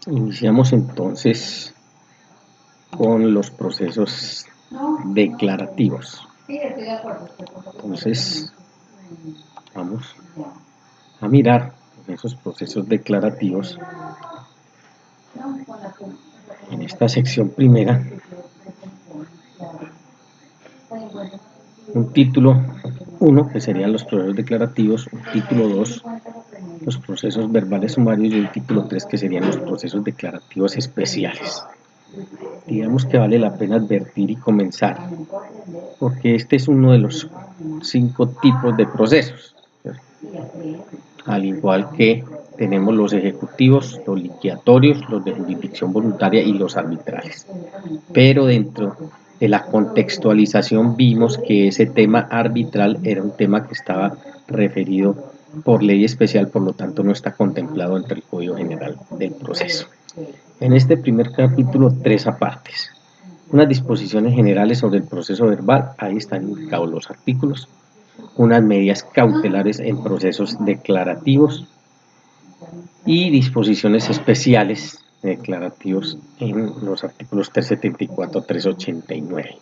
Iniciamos entonces con los procesos declarativos. Entonces, vamos a mirar esos procesos declarativos en esta sección primera. Un título 1, que serían los procesos declarativos, un título 2, los procesos verbales sumarios, y un título 3, que serían los procesos declarativos especiales. Digamos que vale la pena advertir y comenzar, porque este es uno de los 5 tipos de procesos, ¿cierto? Al igual que tenemos los ejecutivos, los liquidatorios, los de jurisdicción voluntaria y los arbitrales. Pero dentro de la contextualización vimos que ese tema arbitral era un tema que estaba referido por ley especial, por lo tanto no está contemplado entre el Código General del Proceso. En este primer capítulo, 3 apartes. Unas disposiciones generales sobre el proceso verbal, ahí están indicados los artículos. Unas medidas cautelares en procesos declarativos y disposiciones especiales declarativos en los artículos 374 a 389.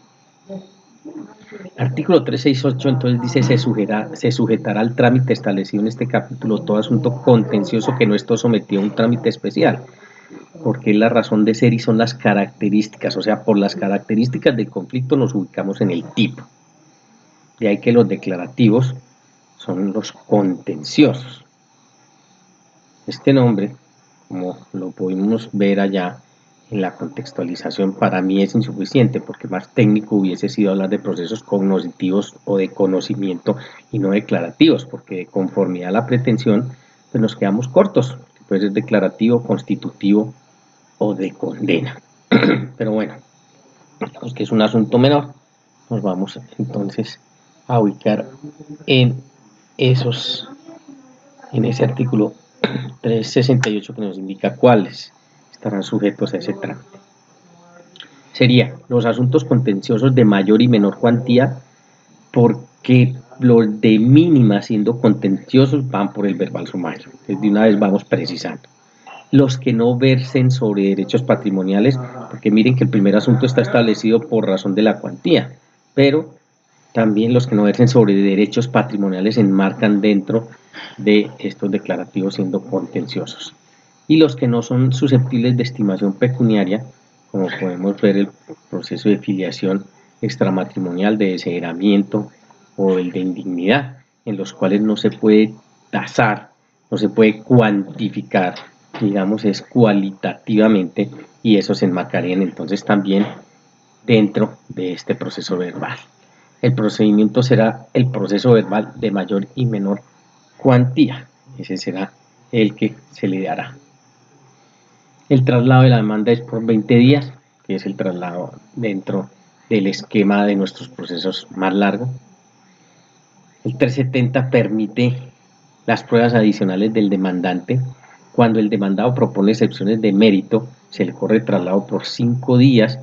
Artículo 368 entonces dice: se sujetará al trámite establecido en este capítulo todo asunto contencioso que no esté sometido a un trámite especial, porque es la razón de ser y son las características, o sea, por las características del conflicto nos ubicamos en el tipo. De ahí que los declarativos son los contenciosos. Este nombre, como lo pudimos ver allá en la contextualización, para mí es insuficiente, porque más técnico hubiese sido hablar de procesos cognitivos o de conocimiento y no declarativos, porque de conformidad a la pretensión pues nos quedamos cortos, puede ser declarativo, constitutivo o de condena. Pero bueno, digamos que es un asunto menor. Nos vamos entonces a ubicar en ese artículo 368 que nos indica cuáles estarán sujetos a ese trámite. Sería los asuntos contenciosos de mayor y menor cuantía, porque los de mínima siendo contenciosos van por el verbal sumario. Entonces de una vez vamos precisando. Los que no versen sobre derechos patrimoniales, porque miren que el primer asunto está establecido por razón de la cuantía, pero también los que no versen sobre derechos patrimoniales se enmarcan dentro de estos declarativos siendo contenciosos. Y los que no son susceptibles de estimación pecuniaria, como podemos ver el proceso de filiación extramatrimonial, de desheredamiento o el de indignidad, en los cuales no se puede tasar, no se puede cuantificar, digamos, es cualitativamente, y eso se enmarcarían entonces también dentro de este proceso verbal. El procedimiento será el proceso verbal de mayor y menor cuantía. Ese será el que se le dará. El traslado de la demanda es por 20 días, que es el traslado dentro del esquema de nuestros procesos más largo. El 370 permite las pruebas adicionales del demandante. Cuando el demandado propone excepciones de mérito, se le corre traslado por 5 días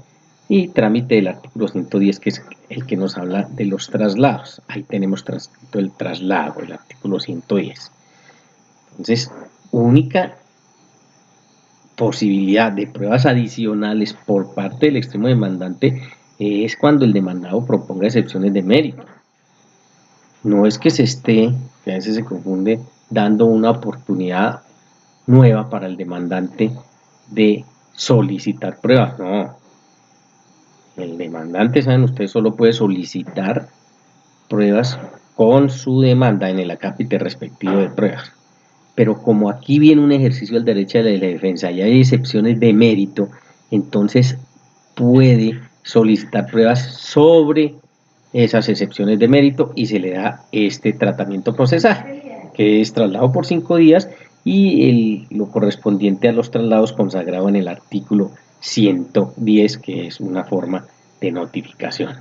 y trámite del artículo 110, que es el que nos habla de los traslados. Ahí tenemos transcrito el traslado, el artículo 110. Entonces, única posibilidad de pruebas adicionales por parte del extremo demandante es cuando el demandado proponga excepciones de mérito. No es que se esté, que a veces se confunde, dando una oportunidad nueva para el demandante de solicitar pruebas. No, el demandante, saben ustedes, solo puede solicitar pruebas con su demanda en el acápite respectivo de pruebas. Pero como aquí viene un ejercicio del derecho de la defensa y hay excepciones de mérito, entonces puede solicitar pruebas sobre esas excepciones de mérito y se le da este tratamiento procesal, que es traslado por 5 días y lo correspondiente a los traslados consagrado en el artículo 110, que es una forma de notificación.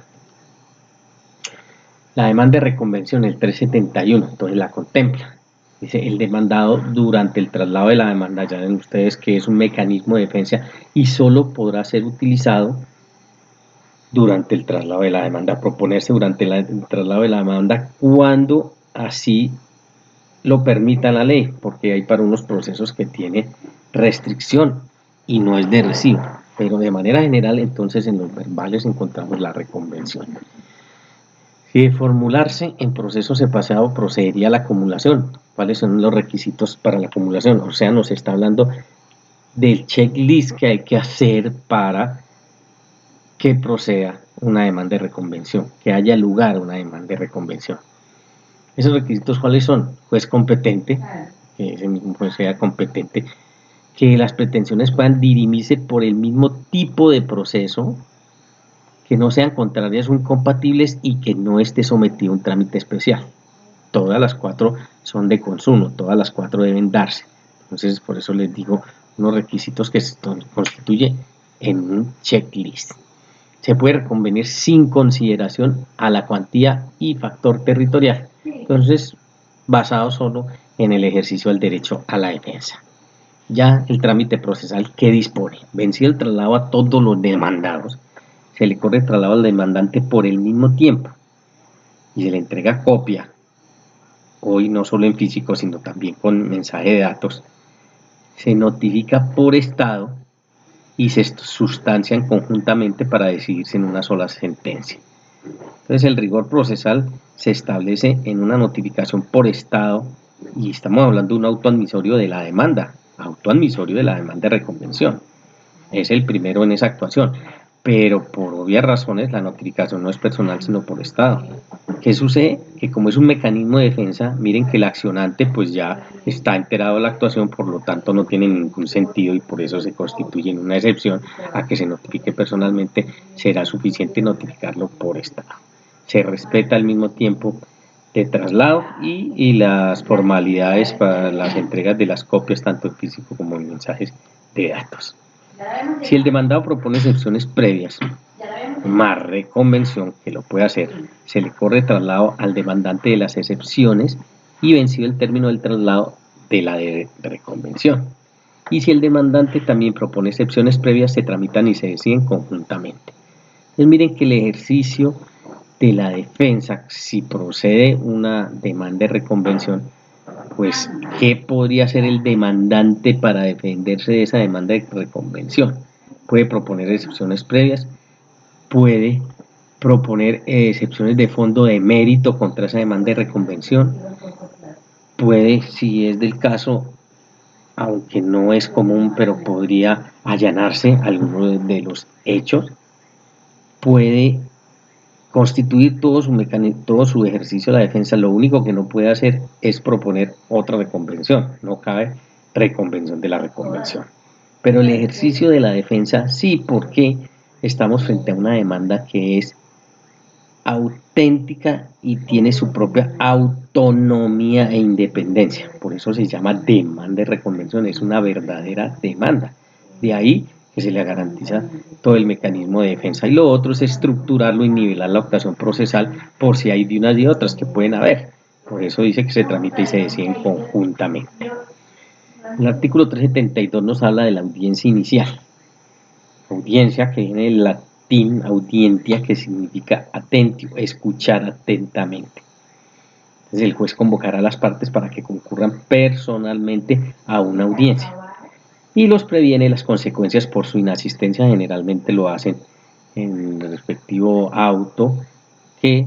La demanda de reconvención, el 371, entonces la contempla. Dice: el demandado durante el traslado de la demanda, ya ven ustedes que es un mecanismo de defensa y solo podrá ser utilizado durante el traslado de la demanda, proponerse durante el traslado de la demanda cuando así lo permita la ley, porque hay para unos procesos que tiene restricción y no es de recibo, pero de manera general entonces en los verbales encontramos la reconvención. Si de formularse en proceso sepasado procedería a la acumulación, ¿cuáles son los requisitos para la acumulación? O sea, nos está hablando del checklist que hay que hacer para que proceda una demanda de reconvención, que haya lugar a una demanda de reconvención. ¿Esos requisitos cuáles son? Juez competente, que ese mismo juez sea competente, que las pretensiones puedan dirimirse por el mismo tipo de proceso, que no sean contrarias o incompatibles y que no esté sometido a un trámite especial. Todas las 4 son de consumo, todas las 4 deben darse. Entonces, por eso les digo unos requisitos que se constituyen en un checklist. Se puede reconvenir sin consideración a la cuantía y factor territorial. Entonces, basado solo en el ejercicio del derecho a la defensa. Ya el trámite procesal que dispone, vencido el traslado a todos los demandados, se le corre el traslado al demandante por el mismo tiempo y se le entrega copia, hoy no solo en físico sino también con mensaje de datos, se notifica por estado y se sustancian conjuntamente para decidirse en una sola sentencia. Entonces el rigor procesal se establece en una notificación por estado y estamos hablando de un auto admisorio de la demanda, de reconvención. Es el primero en esa actuación, pero por obvias razones la notificación no es personal sino por estado. ¿Qué sucede? Que como es un mecanismo de defensa, miren que el accionante pues ya está enterado de la actuación, por lo tanto no tiene ningún sentido y por eso se constituye en una excepción a que se notifique personalmente, será suficiente notificarlo por estado. Se respeta al mismo tiempo de traslado y las formalidades para las entregas de las copias tanto en físico como en mensajes de datos. Si el demandado propone excepciones previas, más reconvención, que lo puede hacer, se le corre traslado al demandante de las excepciones y vencido el término del traslado de la de reconvención. Y si el demandante también propone excepciones previas, se tramitan y se deciden conjuntamente. Entonces miren que el ejercicio de la defensa, si procede una demanda de reconvención, pues, ¿qué podría hacer el demandante para defenderse de esa demanda de reconvención? Puede proponer excepciones previas, puede proponer excepciones de fondo de mérito contra esa demanda de reconvención, puede, si es del caso, aunque no es común, pero podría allanarse alguno de los hechos, puede constituir todo su ejercicio de la defensa. Lo único que no puede hacer es proponer otra reconvención, no cabe reconvención de la reconvención. Pero el ejercicio de la defensa sí, porque estamos frente a una demanda que es auténtica y tiene su propia autonomía e independencia. Por eso se llama demanda de reconvención, es una verdadera demanda. De ahí que se le garantiza todo el mecanismo de defensa. Y lo otro es estructurarlo y nivelar la actuación procesal por si hay de unas y otras que pueden haber. Por eso dice que se tramita y se deciden conjuntamente. El artículo 372 nos habla de la audiencia inicial. Audiencia que viene del latín audientia, que significa atentio, escuchar atentamente. Entonces el juez convocará a las partes para que concurran personalmente a una audiencia y los previene las consecuencias por su inasistencia. Generalmente lo hacen en el respectivo auto que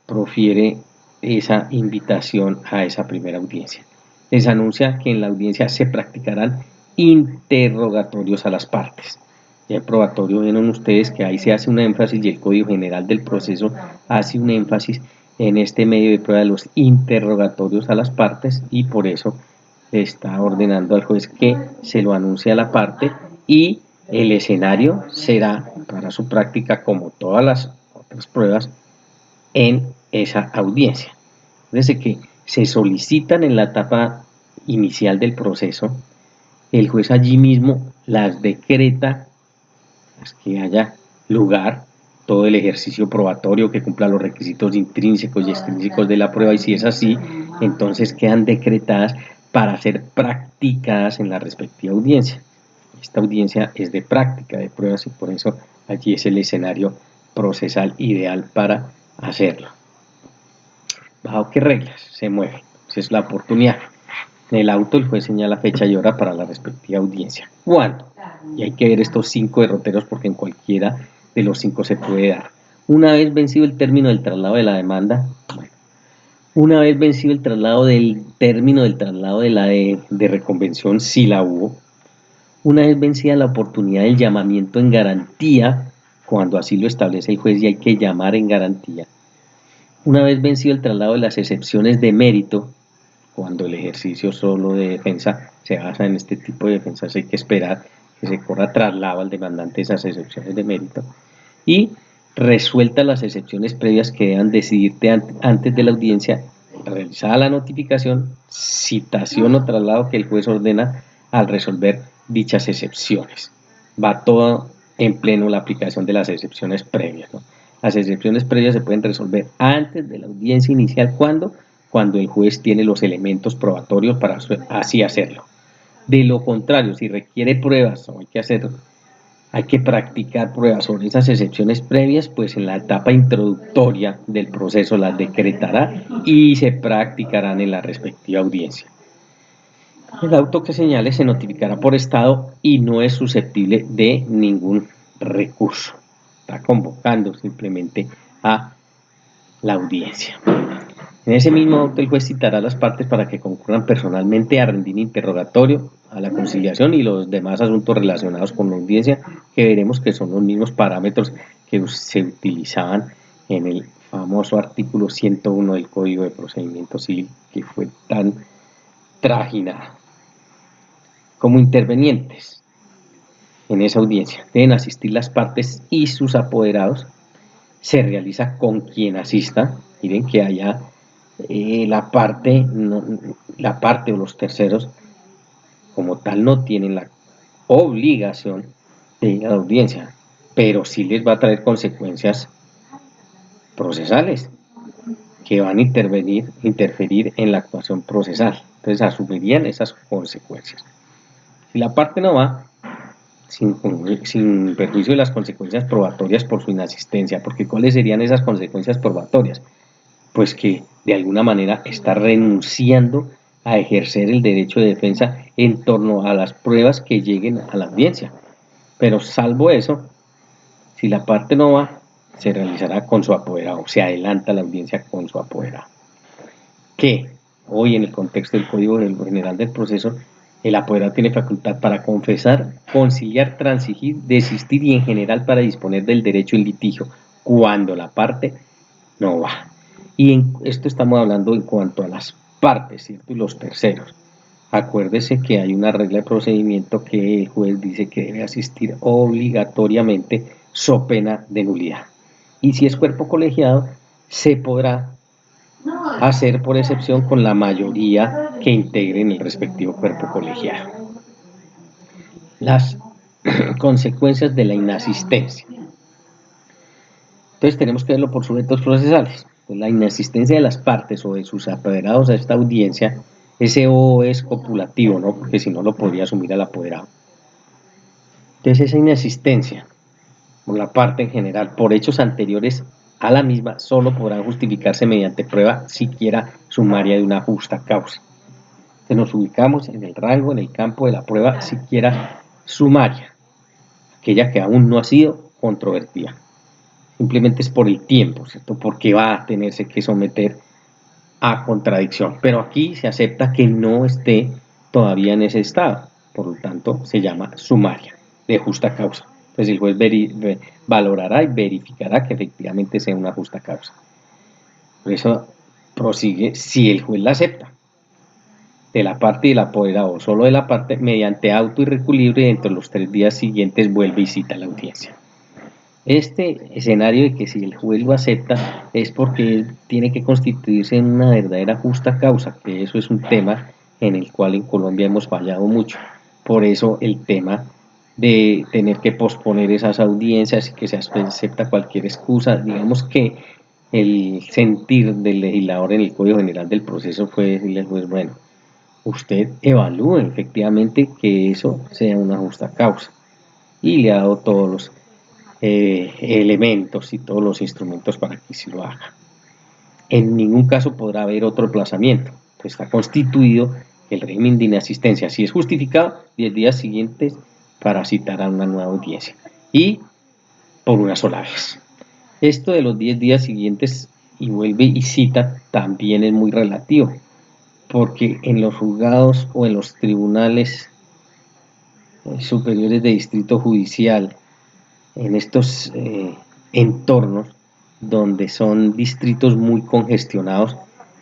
profiere esa invitación a esa primera audiencia. Les anuncia que en la audiencia se practicarán interrogatorios a las partes. Ya en probatorio vieron ustedes que ahí se hace un énfasis y el Código General del Proceso hace un énfasis en este medio de prueba de los interrogatorios a las partes y por eso le está ordenando al juez que se lo anuncie a la parte y el escenario será para su práctica como todas las otras pruebas en esa audiencia. Desde que se solicitan en la etapa inicial del proceso, el juez allí mismo las decreta, las que haya lugar, todo el ejercicio probatorio que cumpla los requisitos intrínsecos y extrínsecos de la prueba, y si es así, entonces quedan decretadas para ser practicadas en la respectiva audiencia. Esta audiencia es de práctica de pruebas y por eso allí es el escenario procesal ideal para hacerlo. ¿Bajo qué reglas se mueve? Pues es la oportunidad. En el auto el juez señala fecha y hora para la respectiva audiencia. ¿Cuándo? Y hay que ver estos 5 derroteros porque en cualquiera de los 5 se puede dar. Una vez vencido el término del traslado de la demanda, una vez vencido el traslado del término del traslado de la de reconvención, si la hubo, una vez vencida la oportunidad del llamamiento en garantía, cuando así lo establece el juez y hay que llamar en garantía, una vez vencido el traslado de las excepciones de mérito, cuando el ejercicio solo de defensa se basa en este tipo de defensas, hay que esperar que se corra traslado al demandante de esas excepciones de mérito, y resueltas las excepciones previas que deban decidirte antes de la audiencia, realizada la notificación, citación o traslado que el juez ordena al resolver dichas excepciones. Va todo en pleno la aplicación de las excepciones previas, ¿no? Las excepciones previas se pueden resolver antes de la audiencia inicial, cuando el juez tiene los elementos probatorios para así hacerlo. De lo contrario, si requiere pruebas o hay que practicar pruebas sobre esas excepciones previas, pues en la etapa introductoria del proceso las decretará y se practicarán en la respectiva audiencia. El auto que señale se notificará por estado y no es susceptible de ningún recurso. Está convocando simplemente a la audiencia. En ese mismo auto el juez citará a las partes para que concurran personalmente a rendir interrogatorio, a la conciliación y los demás asuntos relacionados con la audiencia, que veremos que son los mismos parámetros que se utilizaban en el famoso artículo 101 del Código de Procedimiento Civil, que fue tan trajinado. Como intervenientes en esa audiencia deben asistir las partes y sus apoderados. Se realiza con quien asista. Miren que haya la parte o los terceros como tal no tienen la obligación de ir a la audiencia, pero sí les va a traer consecuencias procesales que van a interferir en la actuación procesal. Entonces asumirían esas consecuencias. Si la parte no va, sin perjuicio de las consecuencias probatorias por su inasistencia, porque ¿cuáles serían esas consecuencias probatorias? Pues que de alguna manera está renunciando a ejercer el derecho de defensa en torno a las pruebas que lleguen a la audiencia. Pero salvo eso, si la parte no va, se realizará con su apoderado, se adelanta la audiencia con su apoderado. Que hoy en el contexto del Código General del Proceso, el apoderado tiene facultad para confesar, conciliar, transigir, desistir y en general para disponer del derecho en litigio cuando la parte no va. Y en esto estamos hablando en cuanto a las partes, ¿cierto? Y los terceros. Acuérdese que hay una regla de procedimiento que el juez dice que debe asistir obligatoriamente so pena de nulidad. Y si es cuerpo colegiado, se podrá hacer por excepción con la mayoría que integren el respectivo cuerpo colegiado. Las consecuencias de la inasistencia. Entonces tenemos que verlo por sujetos procesales. Pues la inasistencia de las partes o de sus apoderados a esta audiencia, ese O es copulativo, ¿no? Porque si no lo podría asumir el apoderado. Entonces esa inasistencia por la parte en general, por hechos anteriores a la misma, solo podrán justificarse mediante prueba siquiera sumaria de una justa causa. Entonces nos ubicamos en el rango, en el campo de la prueba siquiera sumaria, aquella que aún no ha sido controvertida. Simplemente es por el tiempo, ¿cierto? Porque va a tenerse que someter a contradicción. Pero aquí se acepta que no esté todavía en ese estado, por lo tanto se llama sumaria, de justa causa. Entonces el juez valorará y verificará que efectivamente sea una justa causa. Por eso prosigue si el juez la acepta, de la parte y del apoderado, o solo de la parte, mediante auto y reculibre, y dentro de los 3 días siguientes vuelve y cita la audiencia. Este escenario de que si el juez lo acepta es porque tiene que constituirse en una verdadera justa causa, que eso es un tema en el cual en Colombia hemos fallado mucho. Por eso el tema de tener que posponer esas audiencias y que se acepta cualquier excusa, digamos que el sentir del legislador en el Código General del Proceso fue decirle al juez, bueno, usted evalúe efectivamente que eso sea una justa causa, y le ha dado todos los elementos y todos los instrumentos para que se lo haga. En ningún caso podrá haber otro aplazamiento, pues está constituido el régimen de inasistencia. Si es justificado, 10 días siguientes para citar a una nueva audiencia y por una sola vez. Esto de los 10 días siguientes y vuelve y cita también es muy relativo, porque en los juzgados o en los tribunales superiores de distrito judicial, en estos entornos donde son distritos muy congestionados,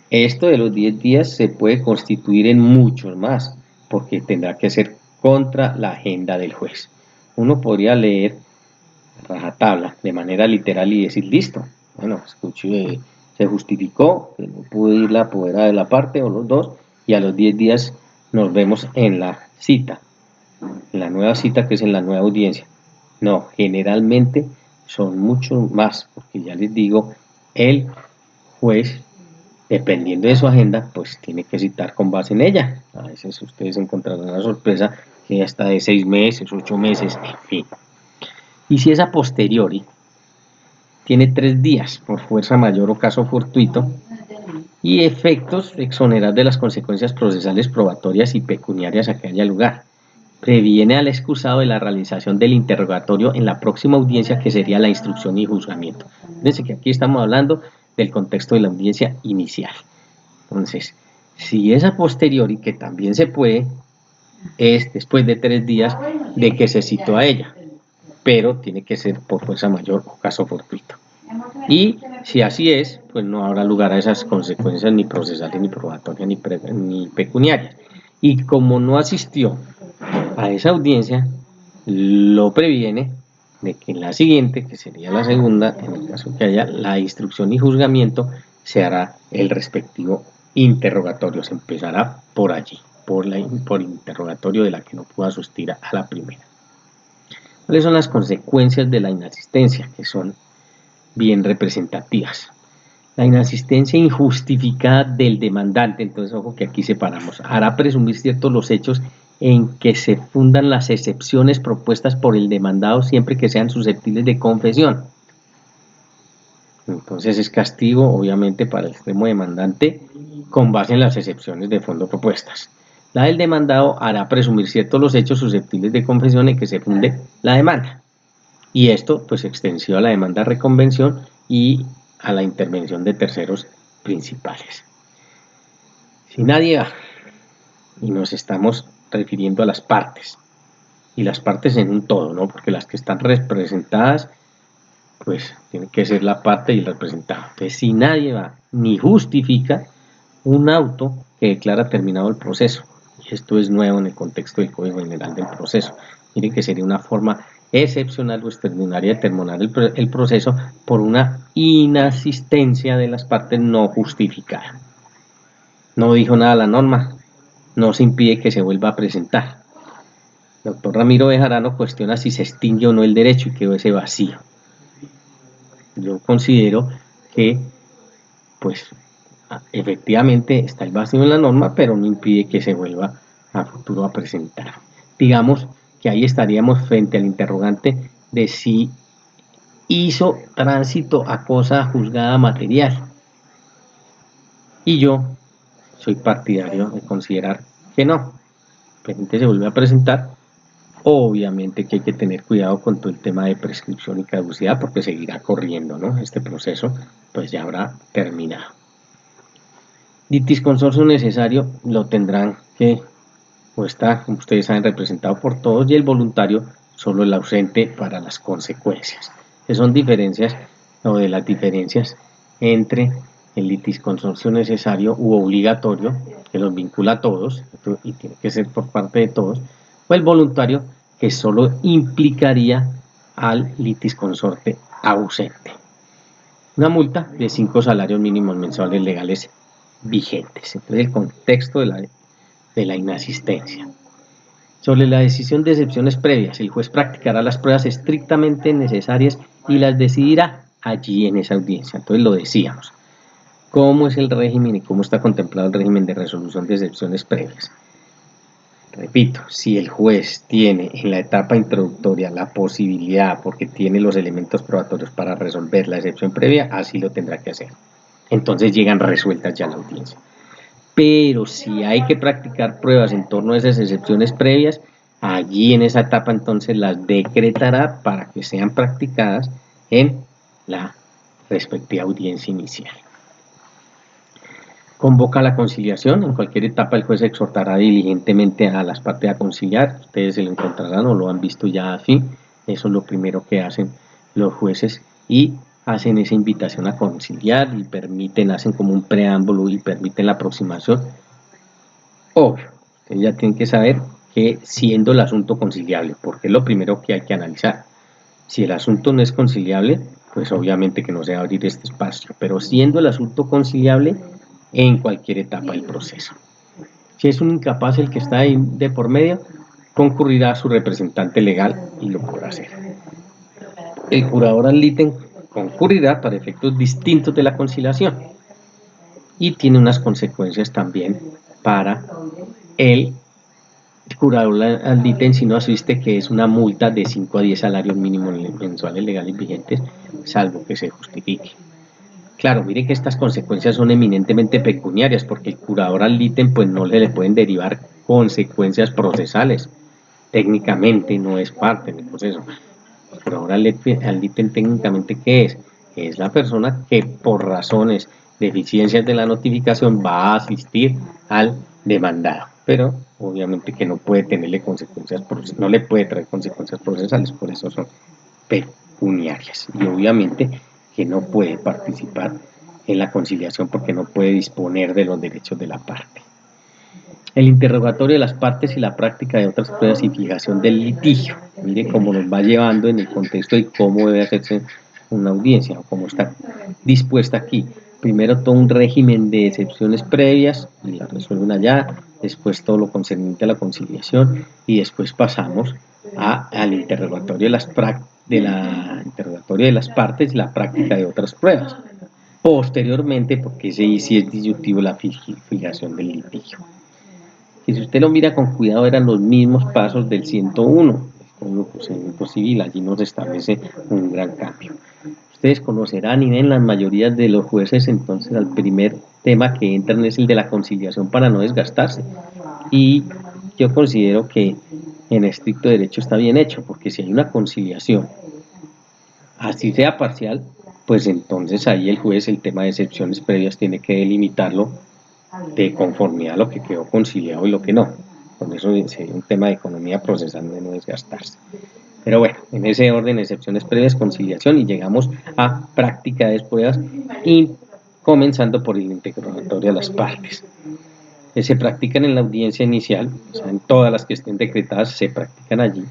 esto de los 10 días se puede constituir en muchos más, porque tendrá que ser contra la agenda del juez. Uno podría leer rajatabla de manera literal y decir, listo, bueno, escuche, se justificó que no pudo ir la apoderada de la parte o los dos, y a los 10 días nos vemos en la cita, en la nueva cita que es en la nueva audiencia. No, generalmente son mucho más, porque ya les digo, el juez, dependiendo de su agenda, pues tiene que citar con base en ella. A veces ustedes encontrarán la sorpresa que hasta de 6 meses, 8 meses, en fin. Y si es a posteriori, tiene 3 días por fuerza mayor o caso fortuito y efectos exonerar de las consecuencias procesales probatorias y pecuniarias a que haya lugar. Previene al excusado de la realización del interrogatorio en la próxima audiencia, que sería la instrucción y juzgamiento. Fíjense que aquí estamos hablando del contexto de la audiencia inicial. Entonces, si es a posteriori, que también se puede, es después de 3 días de que se citó a ella, pero tiene que ser por fuerza mayor o caso fortuito. Y si así es, pues no habrá lugar a esas consecuencias ni procesales, ni probatorias, ni pecuniarias. Y como no asistió a esa audiencia, lo previene de que en la siguiente, que sería la segunda, en el caso que haya la instrucción y juzgamiento, se hará el respectivo interrogatorio. Se empezará por allí, por interrogatorio de la que no pudo asistir a la primera. ¿Cuáles son las consecuencias de la inasistencia? Que son bien representativas. La inasistencia injustificada del demandante, entonces ojo que aquí separamos, hará presumir ciertos los hechos en que se fundan las excepciones propuestas por el demandado siempre que sean susceptibles de confesión. Entonces es castigo, obviamente, para el extremo demandante con base en las excepciones de fondo propuestas. La del demandado hará presumir ciertos los hechos susceptibles de confesión en que se funde la demanda. Y esto, pues, extensión a la demanda de reconvención y a la intervención de terceros principales. Si nadie va, y nos estamos refiriendo a las partes, y las partes en un todo, ¿no? Porque las que están representadas, pues, tiene que ser la parte y el representado. Entonces, si nadie va ni justifica un auto que declara terminado el proceso, y esto es nuevo en el contexto del Código General del Proceso, miren que sería una forma excepcional o extraordinaria de terminar el proceso por una inasistencia de las partes no justificada. No dijo nada la norma, no se impide que se vuelva a presentar. El doctor Ramiro Bejarano cuestiona si se extingue o no el derecho y quedó ese vacío. Yo considero que, pues, efectivamente está el vacío en la norma, pero no impide que se vuelva a futuro a presentar. Digamos que ahí estaríamos frente al interrogante de si hizo tránsito a cosa juzgada material. Y yo soy partidario de considerar que no. La gente se vuelve a presentar. Obviamente que hay que tener cuidado con todo el tema de prescripción y caducidad, porque seguirá corriendo, ¿no? Este proceso pues ya habrá terminado. Litis consorcio necesario lo tendrán que, o está, como ustedes saben, representado por todos, y el voluntario solo el ausente para las consecuencias. Que son diferencias, o de las diferencias entre el litis consorcio necesario u obligatorio, que los vincula a todos, y tiene que ser por parte de todos, o el voluntario, que solo implicaría al litis consorte ausente. Una multa de 5 salarios mínimos mensuales legales vigentes. Entonces, el contexto de la inasistencia. Sobre la decisión de excepciones previas, el juez practicará las pruebas estrictamente necesarias y las decidirá allí en esa audiencia. Entonces lo decíamos. ¿Cómo es el régimen y cómo está contemplado el régimen de resolución de excepciones previas? Repito, si el juez tiene en la etapa introductoria la posibilidad, porque tiene los elementos probatorios para resolver la excepción previa, así lo tendrá que hacer. Entonces llegan resueltas ya la audiencia. Pero si hay que practicar pruebas en torno a esas excepciones previas, Allí en esa etapa entonces las decretará para que sean practicadas en la respectiva audiencia inicial. Convoca la conciliación. En cualquier etapa el juez exhortará diligentemente a las partes a conciliar. Ustedes se lo encontrarán o lo han visto ya así. Eso es lo primero que hacen los jueces y hacen esa invitación a conciliar y permiten, hacen como un preámbulo y permiten la aproximación. Obvio, ustedes ya tienen que saber que siendo el asunto conciliable, porque es lo primero que hay que analizar. Si el asunto no es conciliable, pues obviamente que no se va a abrir este espacio, pero siendo el asunto conciliable en cualquier etapa del proceso. Si es un incapaz el que está ahí de por medio, concurrirá a su representante legal y lo podrá hacer. El curador ad litem concurrirá para efectos distintos de la conciliación y tiene unas consecuencias también para el curador ad litem si no asiste, que es una multa de 5 a 10 salarios mínimos mensuales legales vigentes, salvo que se justifique. Claro, mire que estas consecuencias son eminentemente pecuniarias porque el curador ad litem pues no le pueden derivar consecuencias procesales. Técnicamente no es parte del proceso. El curador ad litem técnicamente ¿qué es? Es la persona que por razones de deficiencias de la notificación va a asistir al demandado, pero obviamente que no puede tenerle consecuencias, no le puede traer consecuencias procesales, por eso son pecuniarias. Y obviamente que no puede participar en la conciliación porque no puede disponer de los derechos de la parte. El interrogatorio de las partes y la práctica de otras pruebas y fijación del litigio. Mire cómo nos va llevando en el contexto de cómo debe hacerse una audiencia o cómo está dispuesta aquí. Primero todo un régimen de excepciones previas y las resuelven allá, después todo lo concerniente a la conciliación y después pasamos al interrogatorio de las partes y la práctica de otras pruebas. Posteriormente, porque ese sí es disyuntivo, la fijación del litigio. Y si usted lo mira con cuidado, eran los mismos pasos del 101, el Código Procedimiento Civil, allí nos establece un gran cambio. Ustedes conocerán y ven las mayorías de los jueces, entonces al primer tema que entran es el de la conciliación para no desgastarse. Y yo considero que en estricto derecho está bien hecho, porque si hay una conciliación, así sea parcial, pues entonces ahí el juez el tema de excepciones previas tiene que delimitarlo de conformidad a lo que quedó conciliado y lo que no. Con eso sería un tema de economía procesal de no desgastarse. Pero bueno, en ese orden, excepciones previas, conciliación y llegamos a práctica de pruebas y comenzando por el interrogatorio de las partes. Que se practican en la audiencia inicial, o sea, en todas las que estén decretadas se practican allí.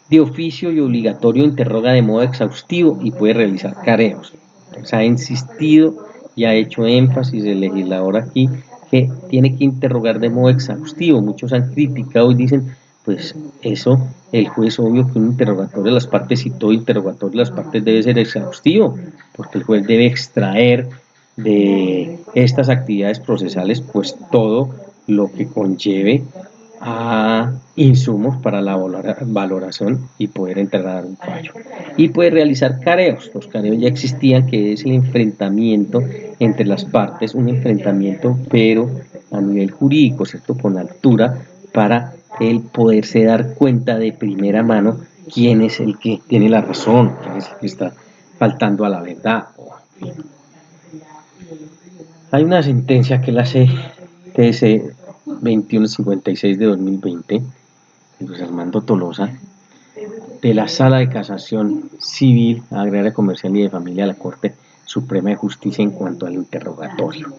De oficio y obligatorio interroga de modo exhaustivo y puede realizar careos. Se ha insistido y ha hecho énfasis el legislador aquí que tiene que interrogar de modo exhaustivo. Muchos han criticado y dicen, pues eso, el juez obvio que un interrogatorio de las partes y todo interrogatorio de las partes debe ser exhaustivo, porque el juez debe extraer de estas actividades procesales pues todo lo que conlleve a insumos para la valoración y poder entregar un fallo. Y puede realizar careos. Los careos ya existían, que es el enfrentamiento entre las partes, un enfrentamiento pero a nivel jurídico, ¿cierto? Con altura, para el poderse dar cuenta de primera mano quién es el que tiene la razón, quién es el que está faltando a la verdad. Hay una sentencia que la CTC 2156 de 2020, de Luis Armando Tolosa, de la Sala de Casación Civil, Agraria, Comercial y de Familia de la Corte Suprema de Justicia en cuanto al interrogatorio.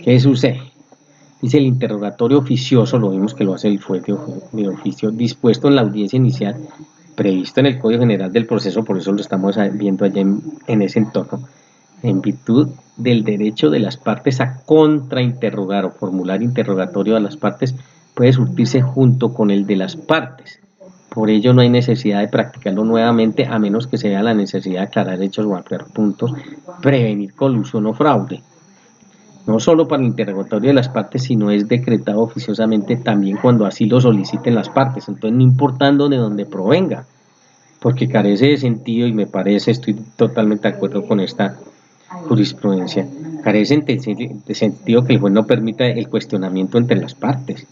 ¿Qué sucede? Dice el interrogatorio oficioso, lo vimos que lo hace el juez de oficio, dispuesto en la audiencia inicial, previsto en el Código General del Proceso, por eso lo estamos viendo allá en ese entorno, en virtud del derecho de las partes a contrainterrogar o formular interrogatorio a las partes, puede surtirse junto con el de las partes. Por ello no hay necesidad de practicarlo nuevamente a menos que se vea la necesidad de aclarar hechos o ampliar puntos, prevenir colusión o fraude. No solo para el interrogatorio de las partes, sino es decretado oficiosamente también cuando así lo soliciten las partes, entonces no importando de dónde provenga, porque carece de sentido y me parece, estoy totalmente de acuerdo con esta jurisprudencia, carece de sentido que el juez no permita el cuestionamiento entre las partes.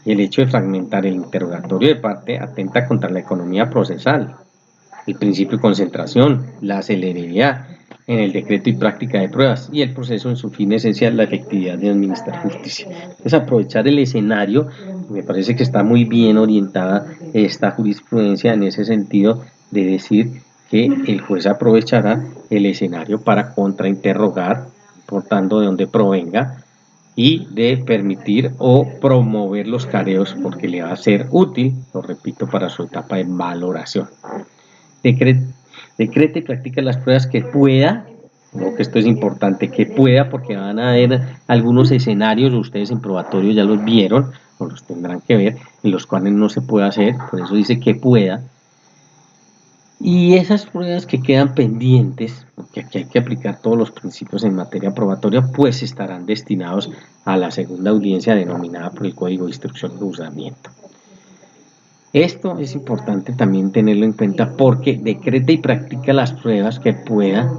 El hecho de fragmentar el interrogatorio de parte atenta contra la economía procesal, el principio de concentración, la celeridad en el decreto y práctica de pruebas y el proceso en su fin esencial, la efectividad de administrar justicia. Es aprovechar el escenario, me parece que está muy bien orientada esta jurisprudencia en ese sentido de decir que el juez aprovechará el escenario para contrainterrogar, importando de dónde provenga, y de permitir o promover los careos porque le va a ser útil, lo repito, para su etapa de valoración. Decrete y practica las pruebas que pueda, no, que esto es importante, que pueda, porque van a haber algunos escenarios, ustedes en probatorio ya los vieron, o los tendrán que ver, en los cuales no se puede hacer, por eso dice que pueda. Y esas pruebas que quedan pendientes, porque aquí hay que aplicar todos los principios en materia probatoria, pues estarán destinados a la segunda audiencia denominada por el Código de Instrucción y Juzgamiento. Esto es importante también tenerlo en cuenta porque decreta y practica las pruebas que pueda.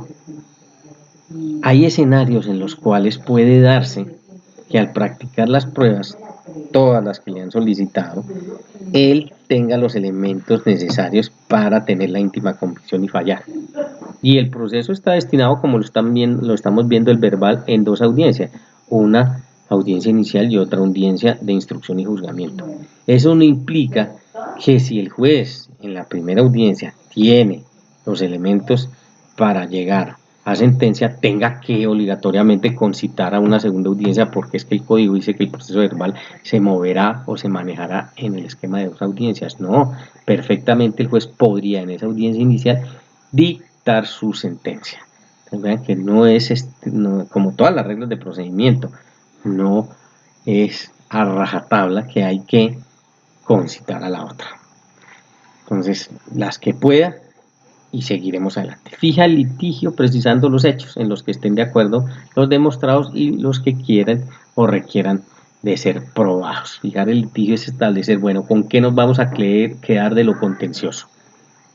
Hay escenarios en los cuales puede darse que al practicar las pruebas, todas las que le han solicitado, él tenga los elementos necesarios para tener la íntima convicción y fallar. Y el proceso está destinado, como lo estamos viendo el verbal, en dos audiencias, una audiencia inicial y otra audiencia de instrucción y juzgamiento. Eso no implica que si el juez en la primera audiencia tiene los elementos para llegar a sentencia, tenga que obligatoriamente concitar a una segunda audiencia, porque es que el código dice que el proceso verbal se moverá o se manejará en el esquema de dos audiencias. No, perfectamente el juez podría en esa audiencia inicial dictar su sentencia. Vean que no es, como todas las reglas de procedimiento, no es a rajatabla que hay que concitar a la otra. Entonces, las que pueda, y seguiremos adelante. Fija el litigio precisando los hechos en los que estén de acuerdo los demostrados y los que quieran o requieran de ser probados. Fijar el litigio es establecer, bueno, con qué nos vamos a quedar de lo contencioso.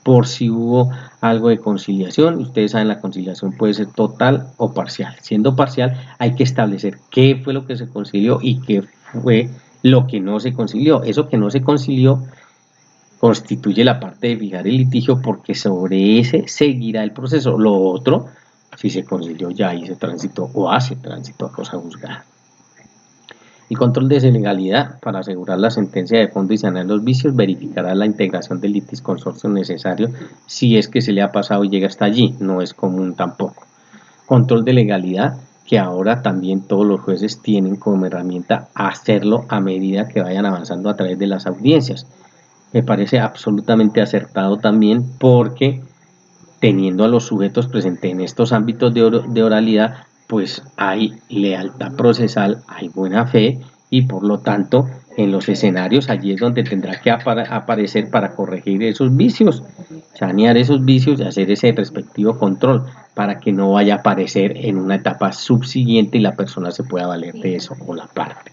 Por si hubo algo de conciliación, ustedes saben, la conciliación puede ser total o parcial. Siendo parcial, hay que establecer qué fue lo que se concilió y qué fue lo que no se concilió. Eso que no se concilió constituye la parte de fijar el litigio porque sobre ese seguirá el proceso. Lo otro, si se concilió, ya hizo tránsito o hace tránsito a cosa juzgada. El control de legalidad para asegurar la sentencia de fondo y sanar los vicios verificará la integración del litisconsorcio necesario si es que se le ha pasado y llega hasta allí, no es común tampoco. Control de legalidad que ahora también todos los jueces tienen como herramienta hacerlo a medida que vayan avanzando a través de las audiencias. Me parece absolutamente acertado también porque teniendo a los sujetos presentes en estos ámbitos de oralidad, pues hay lealtad procesal, hay buena fe y por lo tanto en los escenarios allí es donde tendrá que aparecer para corregir esos vicios, sanear esos vicios y hacer ese respectivo control para que no vaya a aparecer en una etapa subsiguiente y la persona se pueda valer de eso o la parte.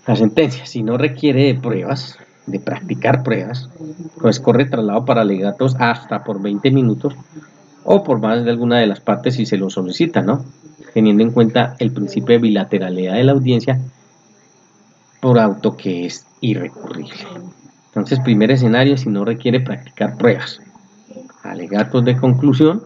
La sentencia, si no requiere de pruebas, de practicar pruebas, pues corre traslado para alegatos hasta por 20 minutos o por más de alguna de las partes si se lo solicita, ¿no? Teniendo en cuenta el principio de bilateralidad de la audiencia por auto que es irrecurrible. Entonces, primer escenario, si no requiere practicar pruebas. Alegatos de conclusión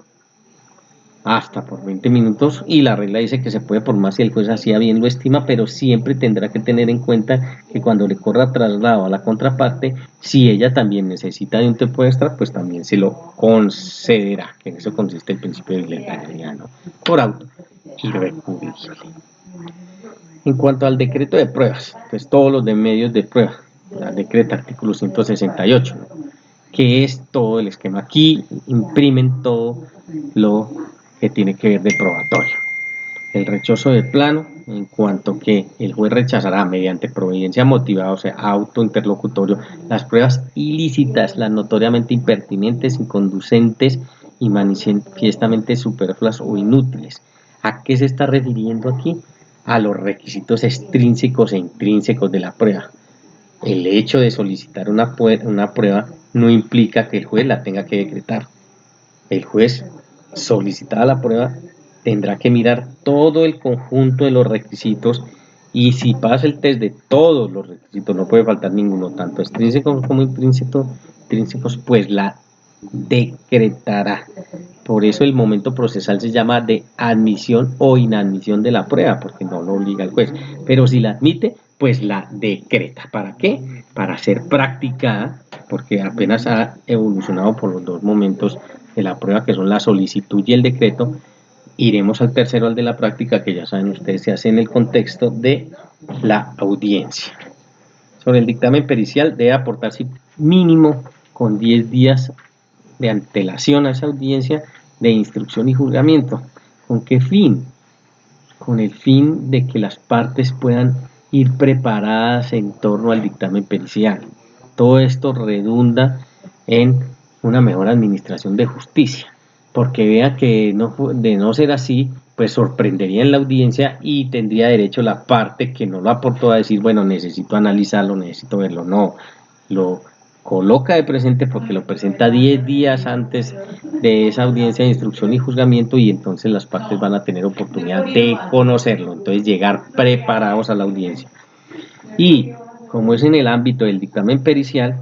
hasta por 20 minutos y la regla dice que se puede por más si el juez así bien lo estima, pero siempre tendrá que tener en cuenta que cuando le corra traslado a la contraparte, si ella también necesita de un tiempo extra, pues también se lo concederá, que en eso consiste el principio de bilateralidad, ¿no? Por auto, irrecurrible. En cuanto al decreto de pruebas, pues todos los de medios de prueba, la decreta artículo 168, ¿no? Que es todo el esquema. Aquí imprimen todo lo que tiene que ver de probatorio. El rechazo de plano, en cuanto que el juez rechazará mediante providencia motivada, o sea, autointerlocutorio, las pruebas ilícitas, las notoriamente impertinentes, inconducentes y manifiestamente superfluas o inútiles. ¿A qué se está refiriendo aquí? A los requisitos extrínsecos e intrínsecos de la prueba. El hecho de solicitar una prueba no implica que el juez la tenga que decretar. El juez, solicitada la prueba, tendrá que mirar todo el conjunto de los requisitos Y si pasa el test de todos los requisitos, no puede faltar ninguno, tanto extrínsecos como intrínsecos, pues la decretará. Por eso el momento procesal se llama de admisión o inadmisión de la prueba, porque no lo obliga el juez. Pero si la admite, pues la decreta. ¿Para qué? Para ser practicada, porque apenas ha evolucionado por los dos momentos de la prueba, que son la solicitud y el decreto. Iremos al tercero, al de la práctica, que ya saben ustedes, se hace en el contexto de la audiencia. Sobre el dictamen pericial, debe aportarse mínimo con 10 días de antelación a esa audiencia de instrucción y juzgamiento. ¿Con qué fin? Con el fin de que las partes puedan ir preparadas en torno al dictamen pericial. Todo esto redunda en una mejor administración de justicia, porque vea que de no ser así, pues sorprendería en la audiencia y tendría derecho la parte que no lo aportó a decir, bueno, necesito analizarlo, necesito verlo. No, lo coloca de presente porque lo presenta 10 días antes de esa audiencia de instrucción y juzgamiento, y entonces las partes van a tener oportunidad de conocerlo, entonces llegar preparados a la audiencia. Y como es en el ámbito del dictamen pericial,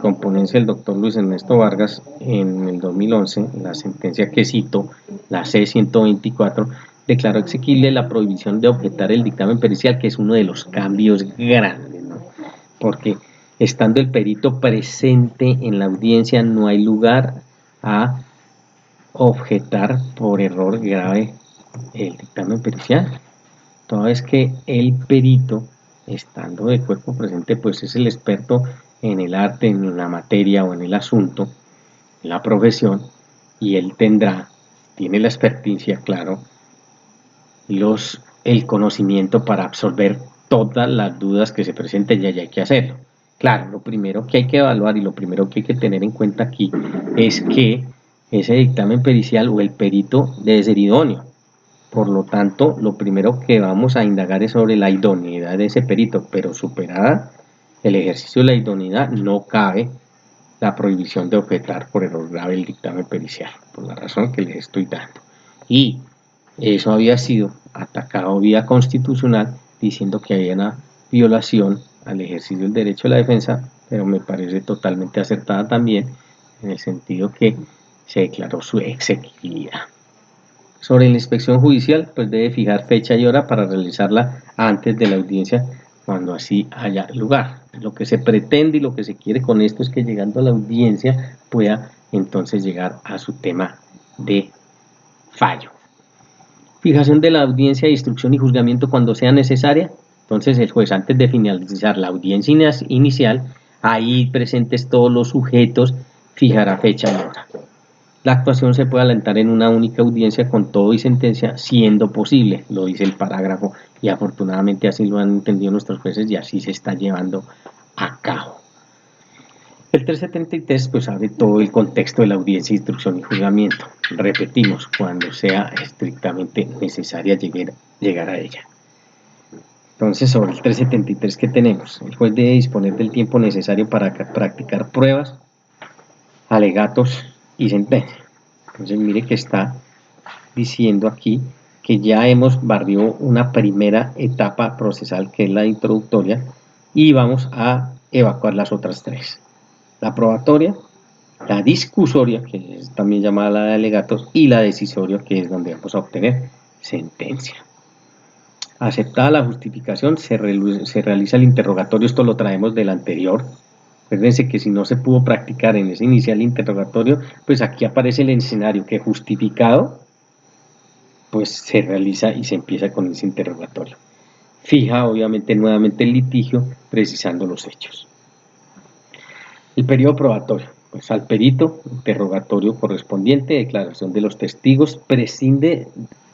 con ponencia del doctor Luis Ernesto Vargas en el 2011, la sentencia que cito, la C-124, declaró exequible la prohibición de objetar el dictamen pericial, que es uno de los cambios grandes, ¿no? Porque estando el perito presente en la audiencia no hay lugar a objetar por error grave el dictamen pericial. Toda vez que el perito, estando de cuerpo presente, pues es el experto en el arte, en la materia o en el asunto, en la profesión, y él tiene la experticia, claro, el conocimiento para absorber todas las dudas que se presenten, y hay que hacerlo. Claro, lo primero que hay que evaluar y lo primero que hay que tener en cuenta aquí es que ese dictamen pericial o el perito debe ser idóneo. Por lo tanto, lo primero que vamos a indagar es sobre la idoneidad de ese perito, pero superada el ejercicio de la idoneidad, no cabe la prohibición de objetar por error grave el dictamen pericial, por la razón que les estoy dando. Y eso había sido atacado vía constitucional, diciendo que había una violación al ejercicio del derecho a la defensa, pero me parece totalmente acertada también, en el sentido que se declaró su exequibilidad. Sobre la inspección judicial, pues debe fijar fecha y hora para realizarla antes de la audiencia, cuando así haya lugar. Lo que se pretende y lo que se quiere con esto es que llegando a la audiencia pueda entonces llegar a su tema de fallo. Fijación de la audiencia de instrucción y juzgamiento cuando sea necesaria. Entonces el juez, antes de finalizar la audiencia inicial, ahí presentes todos los sujetos, fijará fecha y hora. La actuación se puede alentar en una única audiencia con todo y sentencia, siendo posible, lo dice el parágrafo, y afortunadamente así lo han entendido nuestros jueces y así se está llevando a cabo. El 373 pues abre todo el contexto de la audiencia, instrucción y juzgamiento. Repetimos, cuando sea estrictamente necesaria llegar a ella. Entonces, sobre el 373, ¿qué tenemos? El juez debe disponer del tiempo necesario para practicar pruebas, alegatos y sentencia. Entonces, mire que está diciendo aquí que ya hemos barrido una primera etapa procesal, que es la introductoria, y vamos a evacuar las otras tres: la probatoria, la discusoria, que es también llamada la de alegatos, y la decisoria, que es donde vamos a obtener sentencia. Aceptada la justificación, se realiza el interrogatorio. Esto lo traemos del anterior. Acuérdense que si no se pudo practicar en ese inicial interrogatorio, pues aquí aparece el escenario que, justificado, pues se realiza y se empieza con ese interrogatorio. Fija obviamente nuevamente el litigio, precisando los hechos. El periodo probatorio, pues al perito, interrogatorio correspondiente, declaración de los testigos, prescinde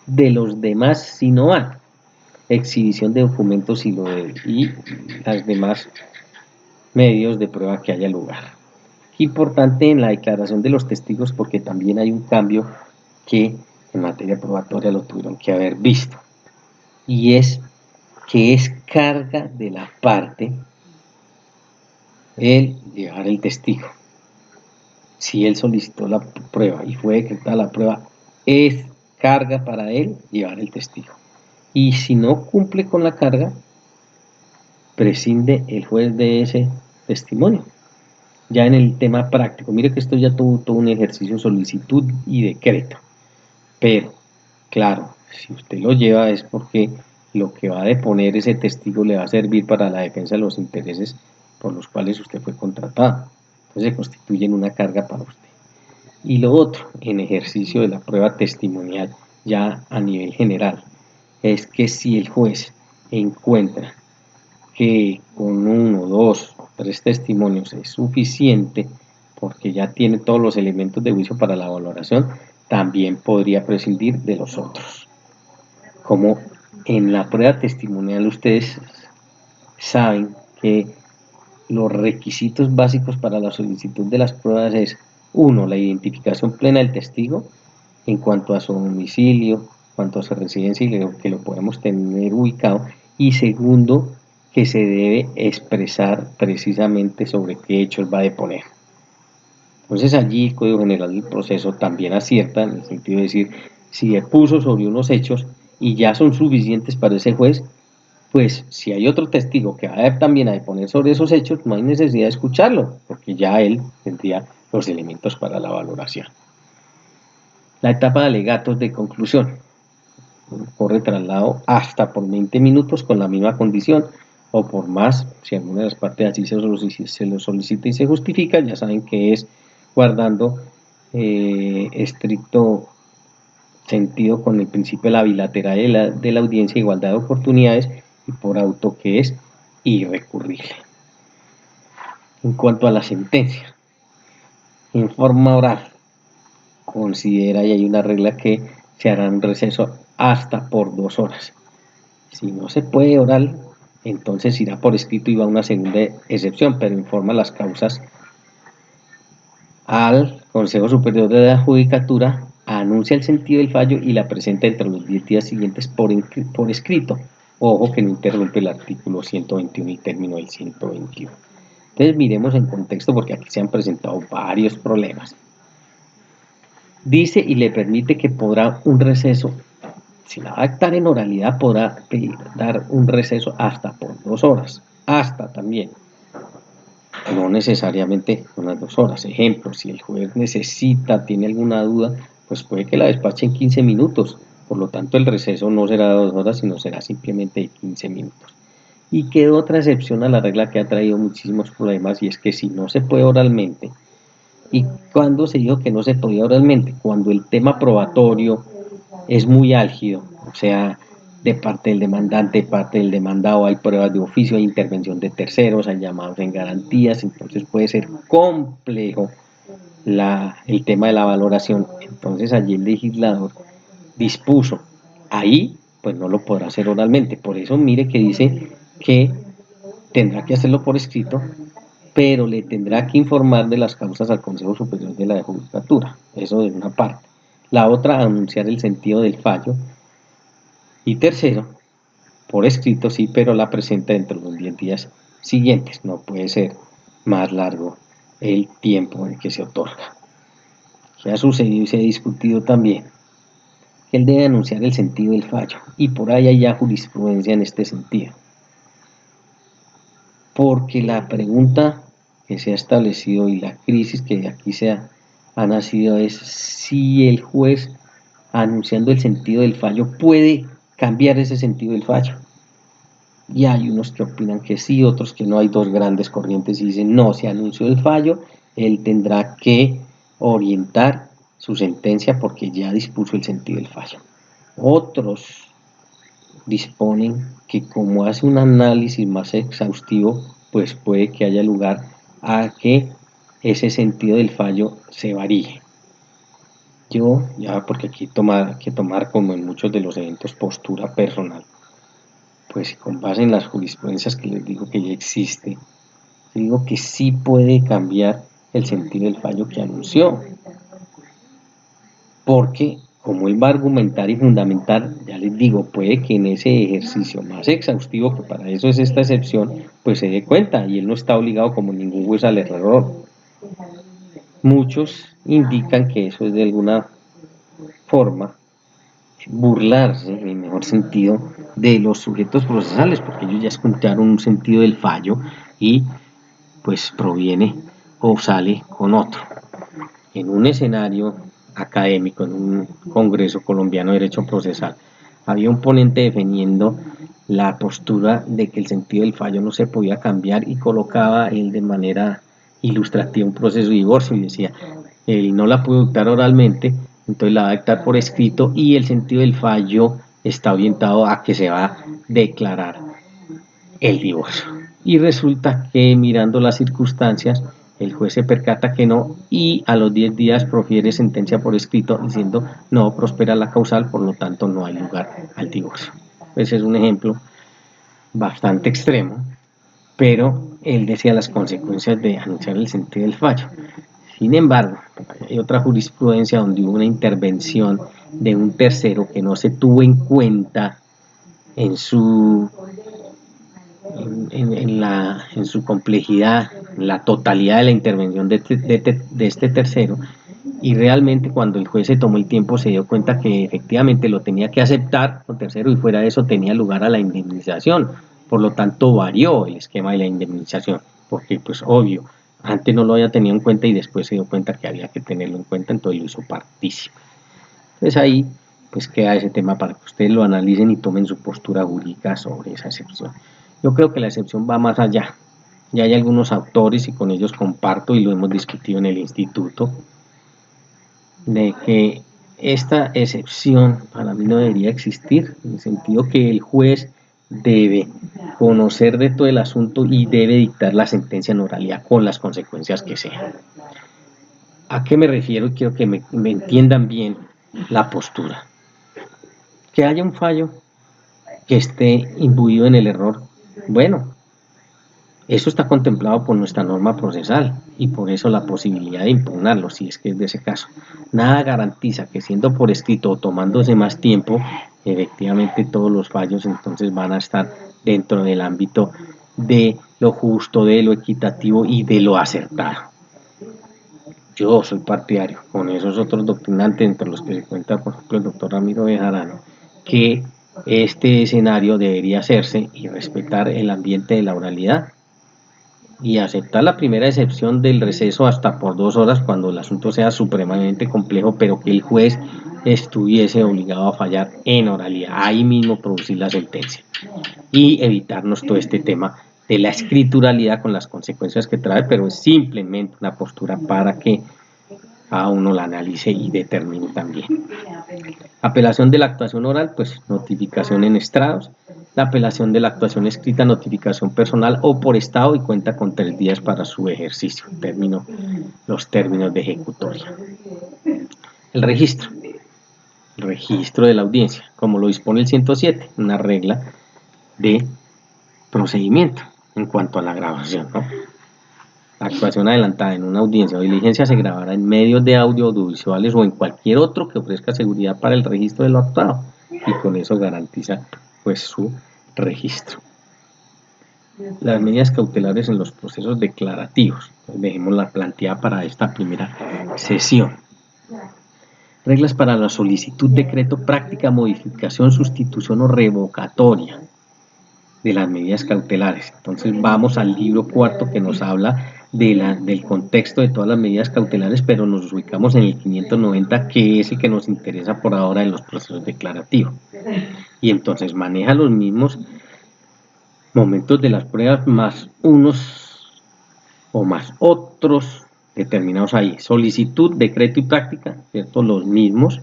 de los demás si no van, exhibición de documentos y las demás medios de prueba que haya lugar. Importante en la declaración de los testigos, porque también hay un cambio que en materia probatoria lo tuvieron que haber visto, y es que es carga de la parte el llevar el testigo. Si él solicitó la prueba y fue decretada la prueba, es carga para él llevar el testigo. y si no cumple con la carga, prescinde el juez de ese testimonio. Ya en el tema práctico, mire que esto ya tuvo todo un ejercicio solicitud y decreto, pero claro, si usted lo lleva es porque lo que va a deponer ese testigo le va a servir para la defensa de los intereses por los cuales usted fue contratado. Entonces se constituyen una carga para usted. Y lo otro, en ejercicio de la prueba testimonial, ya a nivel general, es que si el juez encuentra que con uno, dos o tres testimonios es suficiente, porque ya tiene todos los elementos de juicio para la valoración, también podría prescindir de los otros. Como en la prueba testimonial ustedes saben que los requisitos básicos para la solicitud de las pruebas es: uno, la identificación plena del testigo en cuanto a su domicilio, en cuanto a su residencia y que lo podemos tener ubicado, y segundo, que se debe expresar precisamente sobre qué hechos va a deponer. Entonces allí el Código General del Proceso también acierta en el sentido de decir, si depuso sobre unos hechos y ya son suficientes para ese juez, pues si hay otro testigo que va a también a deponer sobre esos hechos, no hay necesidad de escucharlo, porque ya él tendría los elementos para la valoración. La etapa de alegatos de conclusión corre traslado hasta por 20 minutos con la misma condición, o por más, si alguna de las partes así se lo solicita y se justifica, ya saben que es guardando estricto sentido con el principio de la bilateralidad de la audiencia, igualdad de oportunidades, y por auto que es irrecurrible. En cuanto a la sentencia, en forma oral, considera, y hay una regla, que se hará un receso hasta por 2 horas. Si no se puede oral, entonces irá por escrito y va una segunda excepción, pero informa las causas al Consejo Superior de la Judicatura, anuncia el sentido del fallo y la presenta entre los 10 días siguientes por escrito. Ojo que no interrumpe el artículo 121 y término del 121. Entonces miremos en contexto, porque aquí se han presentado varios problemas. Dice y le permite que podrá un receso, si la va a dictar en oralidad, podrá dar un receso hasta por 2 horas, hasta también, no necesariamente unas 2 horas. Ejemplo, si el juez necesita, tiene alguna duda, pues puede que la despache en 15 minutos, por lo tanto el receso no será de 2 horas, sino será simplemente de 15 minutos. Y quedó otra excepción a la regla que ha traído muchísimos problemas, y es que si no se puede oralmente, y cuando se dijo que no se podía oralmente, cuando el tema probatorio es muy álgido, o sea, de parte del demandante, de parte del demandado, hay pruebas de oficio, hay intervención de terceros, hay llamados en garantías, entonces puede ser complejo el tema de la valoración. Entonces allí el legislador dispuso, ahí pues no lo podrá hacer oralmente, por eso mire que dice que tendrá que hacerlo por escrito, pero le tendrá que informar de las causas al Consejo Superior de la Judicatura, eso de una parte. La otra, anunciar el sentido del fallo. Y tercero, por escrito sí, pero la presenta dentro de los 10 días siguientes, no puede ser más largo el tiempo en que se otorga. ¿Qué ha sucedido y se ha discutido también? Que él debe anunciar el sentido del fallo, y por ahí hay ya jurisprudencia en este sentido. Porque la pregunta que se ha establecido y la crisis que de aquí ha nacido es si el juez, anunciando el sentido del fallo, puede cambiar ese sentido del fallo. Y hay unos que opinan que sí, otros que no. Hay dos grandes corrientes y dicen no, se anunció el fallo, él tendrá que orientar su sentencia porque ya dispuso el sentido del fallo. Otros disponen que como hace un análisis más exhaustivo, pues puede que haya lugar a que ese sentido del fallo se varíe. Yo, ya porque aquí hay que tomar, como en muchos de los eventos, postura personal, pues con base en las jurisprudencias que les digo que ya existe, digo que sí puede cambiar el sentido del fallo que anunció, porque como él va a argumentar y fundamentar, ya les digo, puede que en ese ejercicio más exhaustivo, que para eso es esta excepción, pues se dé cuenta, y él no está obligado como ningún juez al error. Muchos indican que eso es de alguna forma burlarse, en el mejor sentido, de los sujetos procesales, porque ellos ya escucharon un sentido del fallo y pues proviene o sale con otro. En un escenario académico, en un congreso colombiano de derecho procesal, había un ponente defendiendo la postura de que el sentido del fallo no se podía cambiar y colocaba él de manera ilustrativa un proceso de divorcio y decía, él no la pudo dictar oralmente, entonces la va a dictar por escrito y el sentido del fallo está orientado a que se va a declarar el divorcio. Y resulta que mirando las circunstancias, el juez se percata que no y a los 10 días profiere sentencia por escrito diciendo no prospera la causal, por lo tanto no hay lugar al divorcio. Ese es un ejemplo bastante extremo, pero él decía las consecuencias de anunciar el sentido del fallo. Sin embargo, hay otra jurisprudencia donde hubo una intervención de un tercero que no se tuvo en cuenta en su en su complejidad, la totalidad de la intervención de este tercero, y realmente cuando el juez se tomó el tiempo se dio cuenta que efectivamente lo tenía que aceptar el tercero y fuera de eso tenía lugar a la indemnización, por lo tanto varió el esquema de la indemnización, porque pues obvio, antes no lo había tenido en cuenta y después se dio cuenta que había que tenerlo en cuenta, entonces lo hizo partícipe. Entonces ahí pues queda ese tema para que ustedes lo analicen y tomen su postura jurídica sobre esa excepción. Yo creo que la excepción va más allá. Ya hay algunos autores y con ellos comparto y lo hemos discutido en el instituto, de que esta excepción para mí no debería existir, en el sentido que el juez debe conocer de todo el asunto y debe dictar la sentencia en oralidad con las consecuencias que sean. ¿A qué me refiero? Quiero que me entiendan bien la postura. Que haya un fallo que esté imbuido en el error, bueno, eso está contemplado por nuestra norma procesal y por eso la posibilidad de impugnarlo, si es que es de ese caso. Nada garantiza que siendo por escrito o tomándose más tiempo, efectivamente todos los fallos entonces van a estar dentro del ámbito de lo justo, de lo equitativo y de lo acertado. Yo soy partidario, con esos otros doctrinantes, entre los que se cuenta, por ejemplo, el doctor Ramiro Bejarano, que este escenario debería hacerse y respetar el ambiente de la oralidad y aceptar la primera excepción del receso hasta por 2 horas cuando el asunto sea supremamente complejo, pero que el juez estuviese obligado a fallar en oralidad, ahí mismo producir la sentencia y evitarnos todo este tema de la escrituralidad con las consecuencias que trae, pero es simplemente una postura para que cada uno la analice y determine también. Apelación de la actuación oral, pues notificación en estrados. La apelación de la actuación escrita, notificación personal o por estado y cuenta con 3 días para su ejercicio. Los términos de ejecutoria. El registro de la audiencia, como lo dispone el 107, una regla de procedimiento en cuanto a la grabación, ¿no? La actuación adelantada en una audiencia o diligencia se grabará en medios de audio, audiovisuales o en cualquier otro que ofrezca seguridad para el registro de lo actuado y con eso garantiza pues su registro. Las medidas cautelares en los procesos declarativos, dejemos la planteada para esta primera sesión. Reglas para la solicitud, decreto, práctica, modificación, sustitución o revocatoria de las medidas cautelares. Entonces vamos al libro cuarto que nos habla del contexto de todas las medidas cautelares, pero nos ubicamos en el 590, que es el que nos interesa por ahora en los procesos declarativos. Y entonces maneja los mismos momentos de las pruebas más unos o más otros determinados ahí. Solicitud, decreto y práctica, ¿cierto? Los mismos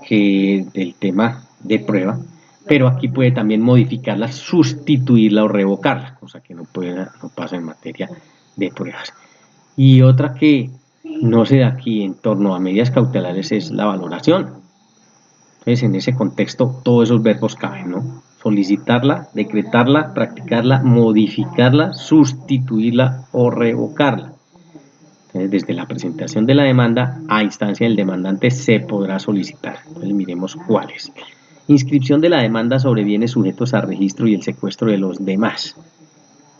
que del tema de prueba, pero aquí puede también modificarla, sustituirla o revocarla, cosa que no pasa en materia de pruebas. Y otra que no se da aquí en torno a medidas cautelares es la valoración. Entonces, en ese contexto, todos esos verbos caben, ¿no? Solicitarla, decretarla, practicarla, modificarla, sustituirla o revocarla. Entonces, desde la presentación de la demanda a instancia del demandante se podrá solicitar. Entonces, miremos cuáles. Inscripción de la demanda sobre bienes sujetos a registro y el secuestro de los demás.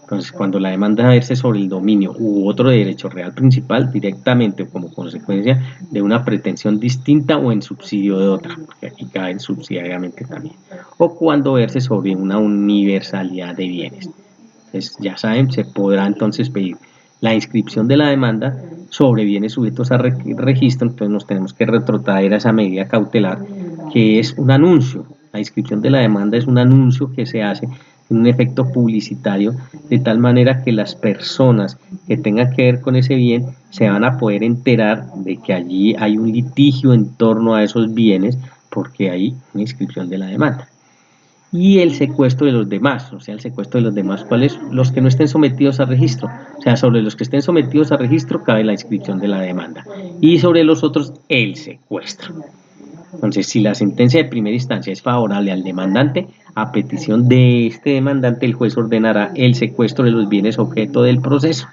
Entonces, cuando la demanda verse sobre el dominio u otro derecho real principal, directamente o como consecuencia de una pretensión distinta o en subsidio de otra, porque aquí caben subsidiariamente también, o cuando verse sobre una universalidad de bienes. Entonces, ya saben, se podrá entonces pedir la inscripción de la demanda sobre bienes sujetos a registro. Entonces nos tenemos que retrotraer a esa medida cautelar, que es un anuncio. La inscripción de la demanda es un anuncio que se hace en un efecto publicitario, de tal manera que las personas que tengan que ver con ese bien se van a poder enterar de que allí hay un litigio en torno a esos bienes, porque hay una inscripción de la demanda. Y el secuestro de los demás, o sea, el secuestro de los demás, ¿cuáles? Los que no estén sometidos a registro. O sea, sobre los que estén sometidos a registro cabe la inscripción de la demanda. Y sobre los otros, el secuestro. Entonces, si la sentencia de primera instancia es favorable al demandante, a petición de este demandante, el juez ordenará el secuestro de los bienes objeto del proceso,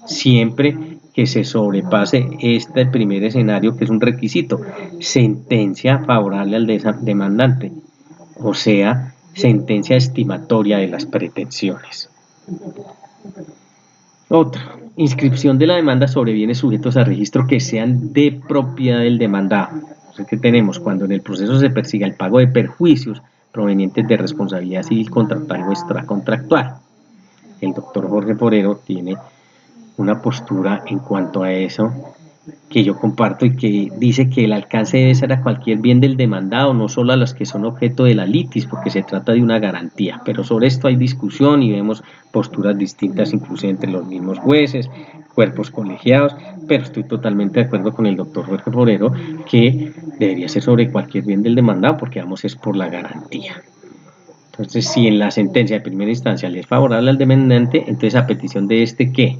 siempre que se sobrepase este primer escenario, que es un requisito: sentencia favorable al demandante, o sea, sentencia estimatoria de las pretensiones. Otra, inscripción de la demanda sobre bienes sujetos a registro que sean de propiedad del demandado. Entonces, ¿qué tenemos? Cuando en el proceso se persiga el pago de perjuicios provenientes de responsabilidad civil contractual o extracontractual. El doctor Jorge Forero tiene una postura en cuanto a eso que yo comparto, y que dice que el alcance debe ser a cualquier bien del demandado, no solo a los que son objeto de la litis, porque se trata de una garantía. Pero sobre esto hay discusión y vemos posturas distintas incluso entre los mismos jueces, cuerpos colegiados, pero estoy totalmente de acuerdo con el doctor Jorge Forero que debería ser sobre cualquier bien del demandado, porque vamos es por la garantía. Entonces, si en la sentencia de primera instancia le es favorable al demandante, entonces a petición de este, ¿qué?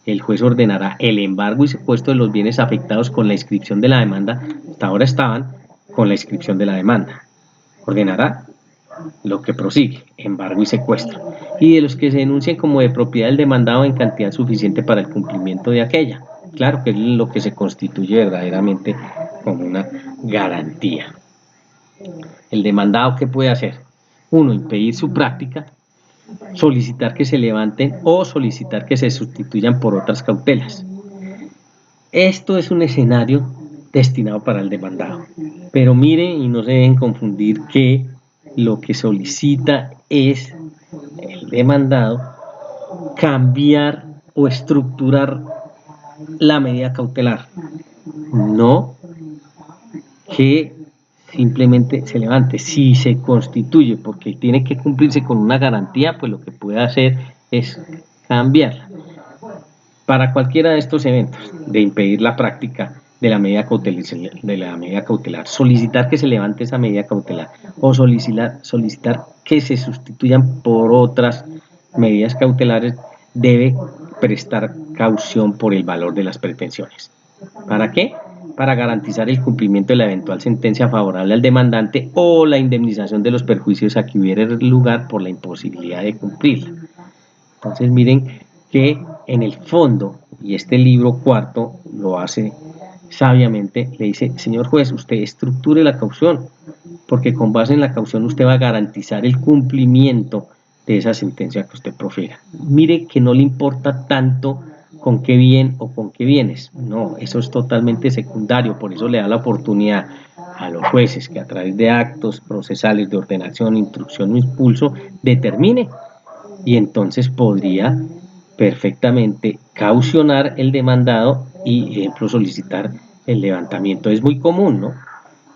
El juez ordenará el embargo y secuestro de los bienes afectados con la inscripción de la demanda. Hasta ahora estaban con la inscripción de la demanda. Ordenará lo que prosigue, embargo y secuestro. Y de los que se denuncien como de propiedad del demandado en cantidad suficiente para el cumplimiento de aquella. Claro que es lo que se constituye verdaderamente como una garantía. El demandado, ¿qué puede hacer? Uno, impedir su práctica, solicitar que se levanten o solicitar que se sustituyan por otras cautelas. Esto es un escenario destinado para el demandado. Pero miren y no se deben confundir que lo que solicita es el demandado cambiar o estructurar la medida cautelar, no que simplemente se levante. Si se constituye porque tiene que cumplirse con una garantía, pues lo que puede hacer es cambiarla. Para cualquiera de estos eventos, de impedir la práctica de la medida cautelar, solicitar que se levante esa medida cautelar o solicitar que se sustituyan por otras medidas cautelares, debe prestar caución por el valor de las pretensiones. ¿Para qué? Para garantizar el cumplimiento de la eventual sentencia favorable al demandante o la indemnización de los perjuicios a que hubiera lugar por la imposibilidad de cumplirla. Entonces miren que en el fondo, y este libro cuarto lo hace sabiamente, le dice: señor juez, usted estructure la caución, porque con base en la caución usted va a garantizar el cumplimiento de esa sentencia que usted profiera. Mire que no le importa tanto con qué bien o con qué bienes, no, eso es totalmente secundario. Por eso le da la oportunidad a los jueces que a través de actos procesales de ordenación, instrucción o impulso determine, y entonces podría perfectamente caucionar el demandado y, ejemplo, solicitar el levantamiento. Es muy común, ¿no?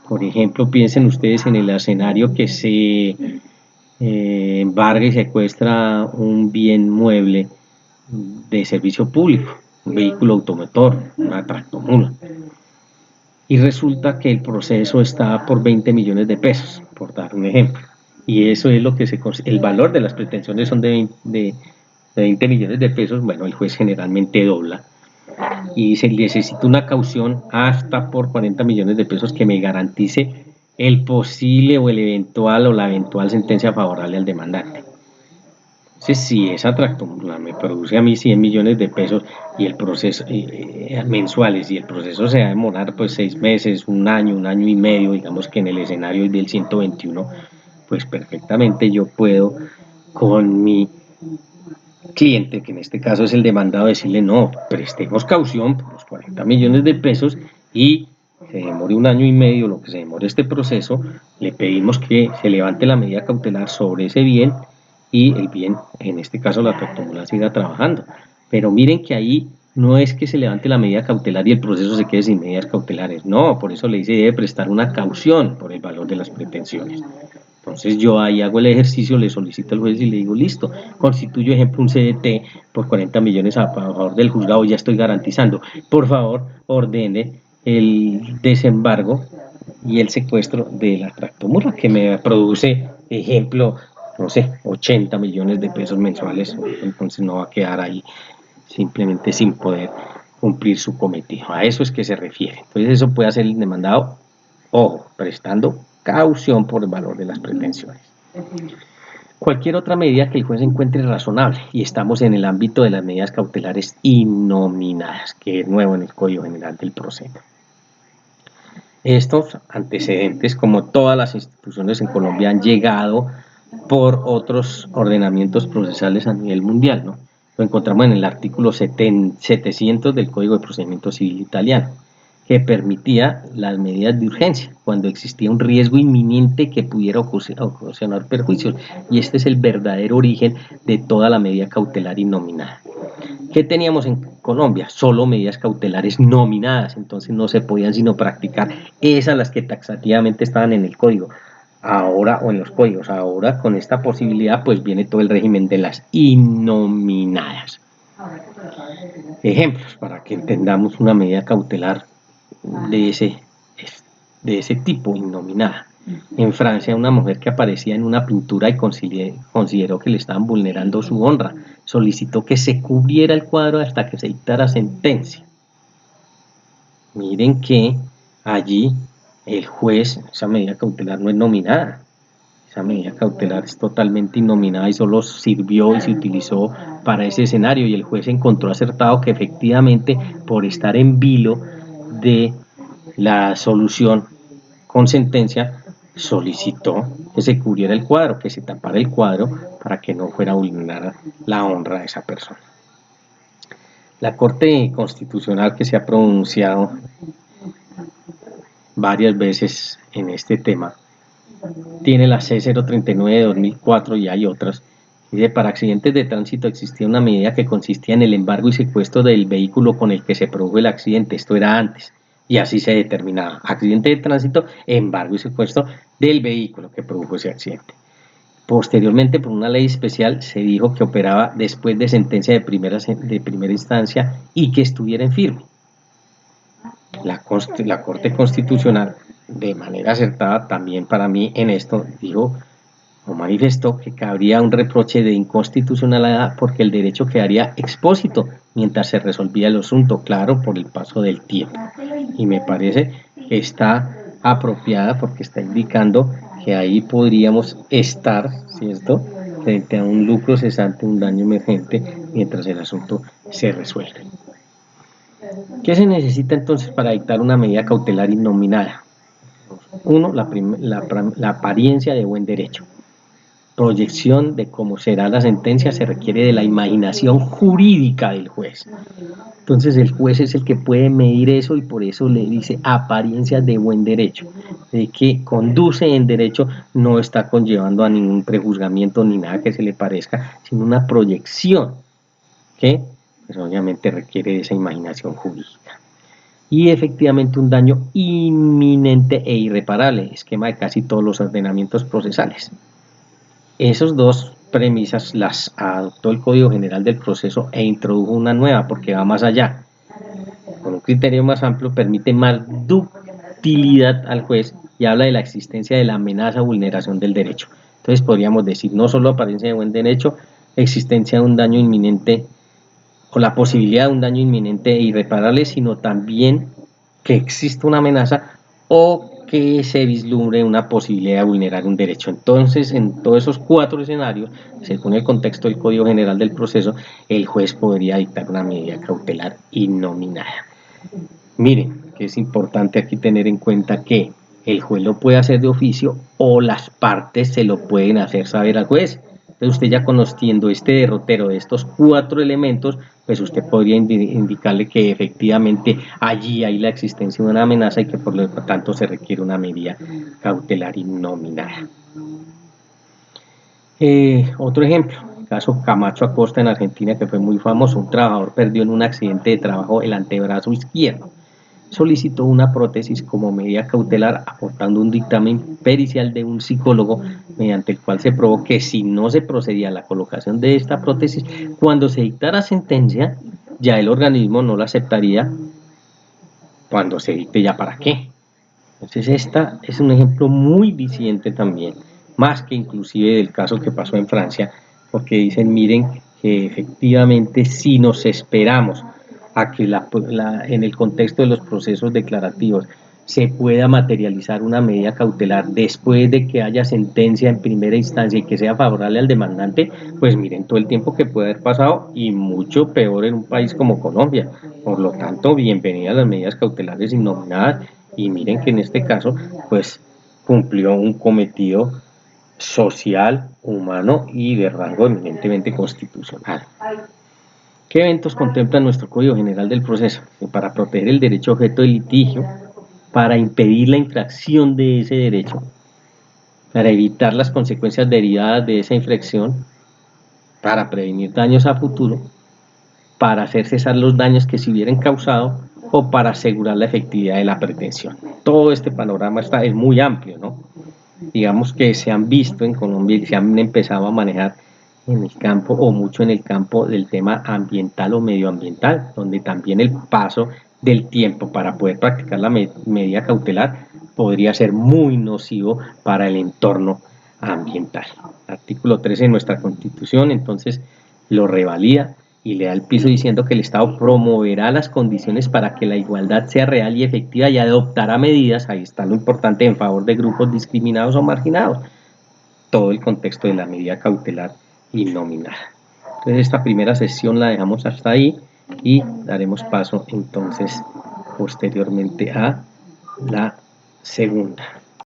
Por ejemplo, piensen ustedes en el escenario que se embarga y secuestra un bien mueble de servicio público, un vehículo automotor, una tractomula, y resulta que el proceso está por 20 millones de pesos, por dar un ejemplo. Y eso es lo que el valor de las pretensiones son de 20 millones de pesos. Bueno, el juez generalmente dobla y se necesita una caución hasta por 40 millones de pesos que me garantice el posible o el eventual o la eventual sentencia favorable al demandante. Entonces, si esa tractomula me produce a mí 100 millones de pesos y el proceso mensuales, y el proceso se va a demorar pues 6 meses, un año y medio, digamos que en el escenario del 121, pues perfectamente yo puedo con mi cliente, que en este caso es el demandado, decirle no, prestemos caución por los 40 millones de pesos y se demore 1 año y medio, lo que se demore este proceso, le pedimos que se levante la medida cautelar sobre ese bien y el bien, en este caso la tractomula, siga trabajando. Pero miren que ahí no es que se levante la medida cautelar y el proceso se quede sin medidas cautelares, no, por eso le dice debe prestar una caución por el valor de las pretensiones. Entonces yo ahí hago el ejercicio, le solicito al juez y le digo, listo, constituyo ejemplo un CDT por 40 millones a favor del juzgado, ya estoy garantizando. Por favor, ordene el desembargo y el secuestro de la tractomula que me produce, ejemplo, no sé, 80 millones de pesos mensuales, entonces no va a quedar ahí simplemente sin poder cumplir su cometido. A eso es que se refiere. Entonces eso puede hacer el demandado, ojo, prestando caución por el valor de las pretensiones. Cualquier otra medida que el juez encuentre razonable, y estamos en el ámbito de las medidas cautelares innominadas, que es nuevo en el Código General del Proceso. Estos antecedentes, como todas las instituciones en Colombia, han llegado por otros ordenamientos procesales a nivel mundial, ¿no? Lo encontramos en el artículo 700 del Código de Procedimiento Civil italiano, que permitía las medidas de urgencia cuando existía un riesgo inminente que pudiera ocasionar perjuicios, y este es el verdadero origen de toda la medida cautelar innominada. ¿Qué teníamos en Colombia? Solo medidas cautelares nominadas, entonces no se podían sino practicar esas las que taxativamente estaban en el código, ahora o en los códigos. Ahora con esta posibilidad pues viene todo el régimen de las innominadas. Ejemplos para que entendamos una medida cautelar de ese tipo, innominada. En Francia, una mujer que aparecía en una pintura y consideró que le estaban vulnerando su honra, solicitó que se cubriera el cuadro hasta que se dictara sentencia. Miren que allí el juez, esa medida cautelar no es nominada, esa medida cautelar es totalmente innominada y solo sirvió y se utilizó para ese escenario, y el juez encontró acertado que efectivamente por estar en vilo de la solución con sentencia solicitó que se cubriera el cuadro, que se tapara el cuadro para que no fuera a vulnerar la honra de esa persona. La Corte Constitucional, que se ha pronunciado varias veces en este tema, tiene la C039 de 2004 y hay otras. Dice, para accidentes de tránsito existía una medida que consistía en el embargo y secuestro del vehículo con el que se produjo el accidente. Esto era antes, y así se determinaba. Accidente de tránsito, embargo y secuestro del vehículo que produjo ese accidente. Posteriormente, por una ley especial, se dijo que operaba después de sentencia de primera instancia y que estuviera en firme. La Corte Constitucional, de manera acertada también para mí en esto, dijo o manifestó que cabría un reproche de inconstitucionalidad porque el derecho quedaría expósito mientras se resolvía el asunto, claro, por el paso del tiempo. Y me parece que está apropiada porque está indicando que ahí podríamos estar, ¿cierto?, frente a un lucro cesante, un daño emergente, mientras el asunto se resuelve. ¿Qué se necesita entonces para dictar una medida cautelar innominada? Uno, la apariencia de buen derecho. Proyección de cómo será la sentencia se requiere de la imaginación jurídica del juez. Entonces el juez es el que puede medir eso y por eso le dice apariencia de buen derecho, de que conduce en derecho, no está conllevando a ningún prejuzgamiento ni nada que se le parezca, sino una proyección que pues obviamente requiere de esa imaginación jurídica. Y efectivamente un daño inminente e irreparable, esquema de casi todos los ordenamientos procesales. Esas dos premisas las adoptó el Código General del Proceso e introdujo una nueva porque va más allá. Con un criterio más amplio permite más ductilidad al juez y habla de la existencia de la amenaza o vulneración del derecho. Entonces podríamos decir no solo apariencia de buen derecho, existencia de un daño inminente o la posibilidad de un daño inminente e irreparable, sino también que exista una amenaza o que se vislumbre una posibilidad de vulnerar un derecho. Entonces, en todos esos 4 escenarios, según el contexto del Código General del Proceso, el juez podría dictar una medida cautelar innominada. Miren, que es importante aquí tener en cuenta que el juez lo puede hacer de oficio o las partes se lo pueden hacer saber al juez. Entonces usted ya conociendo este derrotero de estos 4 elementos, pues usted podría indicarle que efectivamente allí hay la existencia de una amenaza y que por lo tanto se requiere una medida cautelar innominada. Otro ejemplo, el caso Camacho Acosta en Argentina, que fue muy famoso. Un trabajador perdió en un accidente de trabajo el antebrazo izquierdo. Solicitó una prótesis como medida cautelar, aportando un dictamen pericial de un psicólogo mediante el cual se probó que si no se procedía a la colocación de esta prótesis, cuando se dictara sentencia, ya el organismo no la aceptaría. Cuando se dicte, ya para qué. Entonces esta es un ejemplo muy diciente también, más que inclusive del caso que pasó en Francia, porque dicen, miren, que efectivamente si nos esperamos a que en el contexto de los procesos declarativos se pueda materializar una medida cautelar después de que haya sentencia en primera instancia y que sea favorable al demandante, pues miren todo el tiempo que puede haber pasado y mucho peor en un país como Colombia. Por lo tanto, bienvenidas las medidas cautelares innominadas y miren que en este caso, pues cumplió un cometido social, humano y de rango eminentemente constitucional. ¿Qué eventos contempla nuestro Código General del Proceso? Para proteger el derecho objeto del litigio, para impedir la infracción de ese derecho, para evitar las consecuencias derivadas de esa infracción, para prevenir daños a futuro, para hacer cesar los daños que se hubieran causado o para asegurar la efectividad de la pretensión. Todo este panorama es muy amplio, ¿no? Digamos que se han visto en Colombia y se han empezado a manejar en el campo o mucho en el campo del tema ambiental o medioambiental, donde también el paso del tiempo para poder practicar la medida cautelar podría ser muy nocivo para el entorno ambiental. Artículo 13 de nuestra Constitución, entonces, lo revalida y le da el piso diciendo que el Estado promoverá las condiciones para que la igualdad sea real y efectiva y adoptará medidas, ahí está lo importante, en favor de grupos discriminados o marginados. Todo el contexto de la medida cautelar innominada. Entonces esta primera sesión la dejamos hasta ahí y daremos paso entonces posteriormente a la segunda.